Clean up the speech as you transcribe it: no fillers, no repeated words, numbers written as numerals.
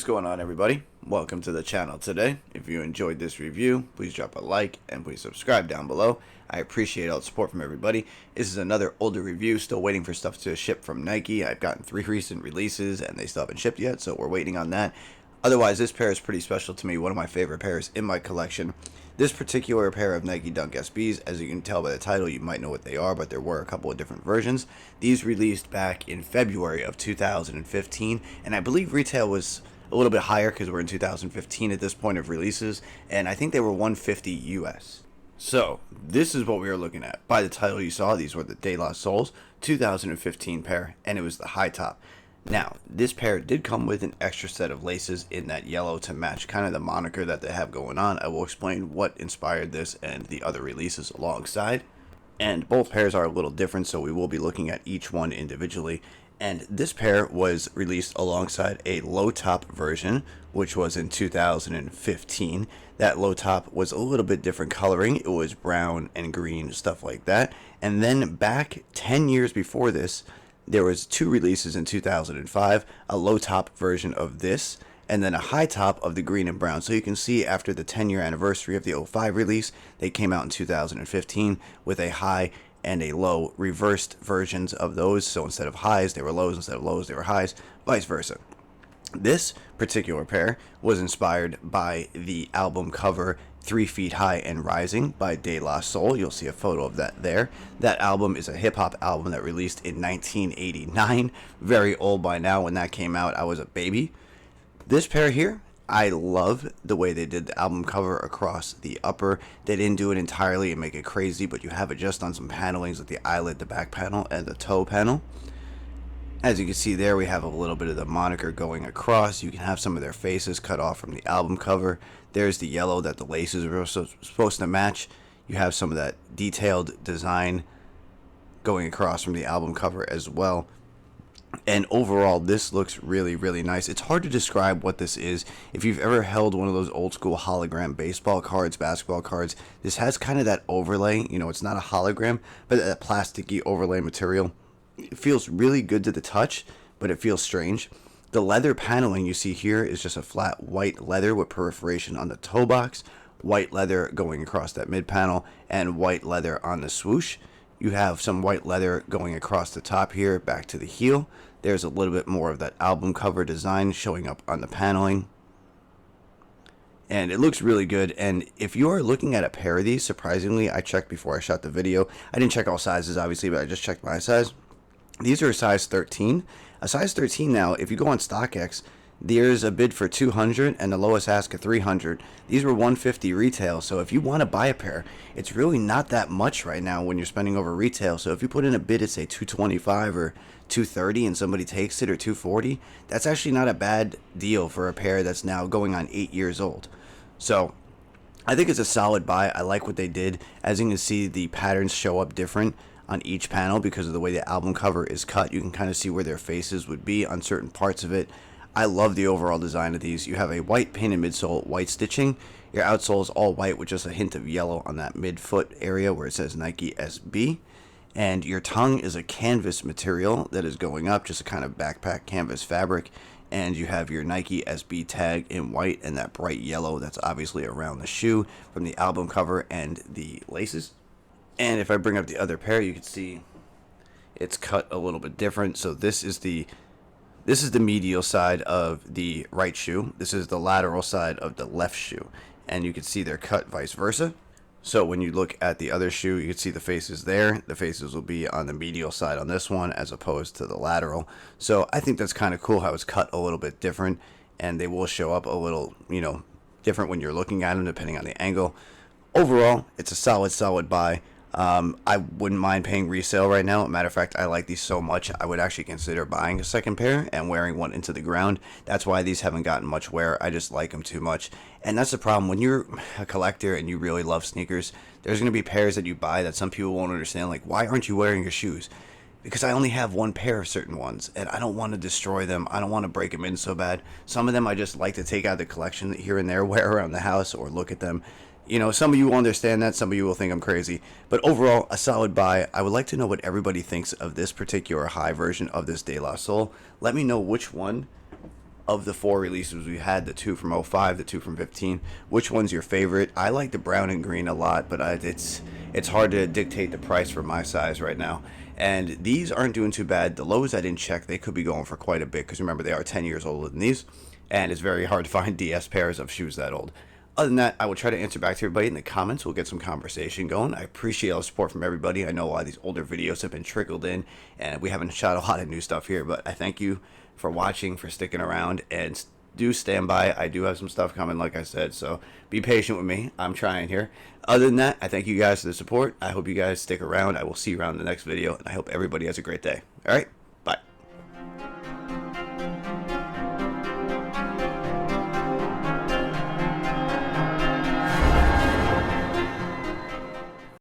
What's going on, everybody? Welcome to the channel today. If you enjoyed this review, please drop a like and please subscribe down below. I appreciate all the support from everybody. This is another older review, still waiting for stuff to ship from Nike. I've gotten 3 recent releases and they still haven't shipped yet, so we're waiting on that. Otherwise, this pair is pretty special to me, one of my favorite pairs in my collection. This particular pair of Nike Dunk SBs, as you can tell by the title, you might know what they are, but there were a couple of different versions. These released back in February of 2015, and I believe retail was a little bit higher because we're in 2015 at this point of releases, and I think they were $150 US. So, this is what we are looking at. By the title you saw, these were the De La Souls 2015 pair, and it was the high top. Now, this pair did come with an extra set of laces in that yellow to match kind of the moniker that they have going on. I will explain what inspired this and the other releases alongside. And both pairs are a little different, so we will be looking at each one individually. And this pair was released alongside a low top version, which was in 2015. That low top was a little bit different coloring. It was brown and green, stuff like that. And then back 10 years before this, there was 2 releases in 2005, a low top version of this, and then a high top of the green and brown. So you can see after the 10-year anniversary of the 05 release, they came out in 2015 with a high and a low reversed versions of those. So instead of highs, they were lows. Instead of lows, they were highs, vice versa. This particular pair was inspired by the album cover 3 Feet High and Rising by De La Soul. You'll see a photo of that there. That album is a hip-hop album that released in 1989. Very old by now. When that came out, I was a baby. This pair here, I love the way they did the album cover across the upper. They didn't do it entirely and make it crazy, but you have it just on some panelings with the eyelid, the back panel, and the toe panel. As you can see there, we have a little bit of the moniker going across. You can have some of their faces cut off from the album cover. There's the yellow that the laces were supposed to match. You have some of that detailed design going across from the album cover as well. And overall, this looks really, really nice. It's hard to describe what this is. If you've ever held one of those old school hologram baseball cards, basketball cards, this has kind of that overlay. You know, it's not a hologram, but that plasticky overlay material. It feels really good to the touch, but it feels strange. The leather paneling you see here is just a flat white leather with perforation on the toe box, white leather going across that mid panel, and white leather on the swoosh. You have some white leather going across the top here, back to the heel. There's a little bit more of that album cover design showing up on the paneling. And it looks really good. And if you are looking at a pair of these, surprisingly, I checked before I shot the video. I didn't check all sizes, obviously, but I just checked my size. These are a size 13. A size 13 now, if you go on StockX, there's a bid for 200 and the lowest ask of 300. These were 150 retail, so if you want to buy a pair, it's really not that much right now when you're spending over retail. So if you put in a bid at say 225 or 230 and somebody takes it, or 240, that's actually not a bad deal for a pair that's now going on 8 years old. So I think it's a solid buy. I like what they did. As you can see, the patterns show up different on each panel because of the way the album cover is cut. You can kind of see where their faces would be on certain parts of it. I love the overall design of these. You have a white pin and midsole, white stitching. Your outsole is all white with just a hint of yellow on that midfoot area where it says Nike SB. And your tongue is a canvas material that is going up, just a kind of backpack canvas fabric. And you have your Nike SB tag in white and that bright yellow that's obviously around the shoe from the album cover and the laces. And if I bring up the other pair, you can see it's cut a little bit different. So this is the medial side of the right shoe. This is the lateral side of the left shoe. And you can see they're cut vice versa. So when you look at the other shoe, you can see the faces there. The faces will be on the medial side on this one as opposed to the lateral. So I think that's kind of cool how it's cut a little bit different. And they will show up a little, different when you're looking at them depending on the angle. Overall, it's a solid buy. I wouldn't mind paying resale right now. Matter of fact, I like these so much, I would actually consider buying a second pair and wearing one into the ground. That's why these haven't gotten much wear. I just like them too much. And that's the problem. When you're a collector and you really love sneakers, there's going to be pairs that you buy that some people won't understand. Like, why aren't you wearing your shoes? Because I only have one pair of certain ones, and I don't want to destroy them. I don't want to break them in so bad. Some of them I just like to take out of the collection here and there, wear around the house, or look at them. Some of you will understand that, some of you will think I'm crazy. But overall, a solid buy. I would like to know what everybody thinks of this particular high version of this De La Soul. Let me know which one of the 4 releases we had, the 2 from '05, the 2 from 15, which one's your favorite? I like the brown and green a lot, but it's hard to dictate the price for my size right now. And these aren't doing too bad. The lows I didn't check, they could be going for quite a bit, because remember, they are 10 years older than these, and it's very hard to find DS pairs of shoes that old. Other than that, I will try to answer back to everybody in the comments. We'll get some conversation going. I appreciate all the support from everybody. I know a lot of these older videos have been trickled in, and we haven't shot a lot of new stuff here, but I thank you for watching, for sticking around, and do stand by. I do have some stuff coming, like I said, so be patient with me. I'm trying here. Other than that, I thank you guys for the support. I hope you guys stick around. I will see you around in the next video, and I hope everybody has a great day. All right?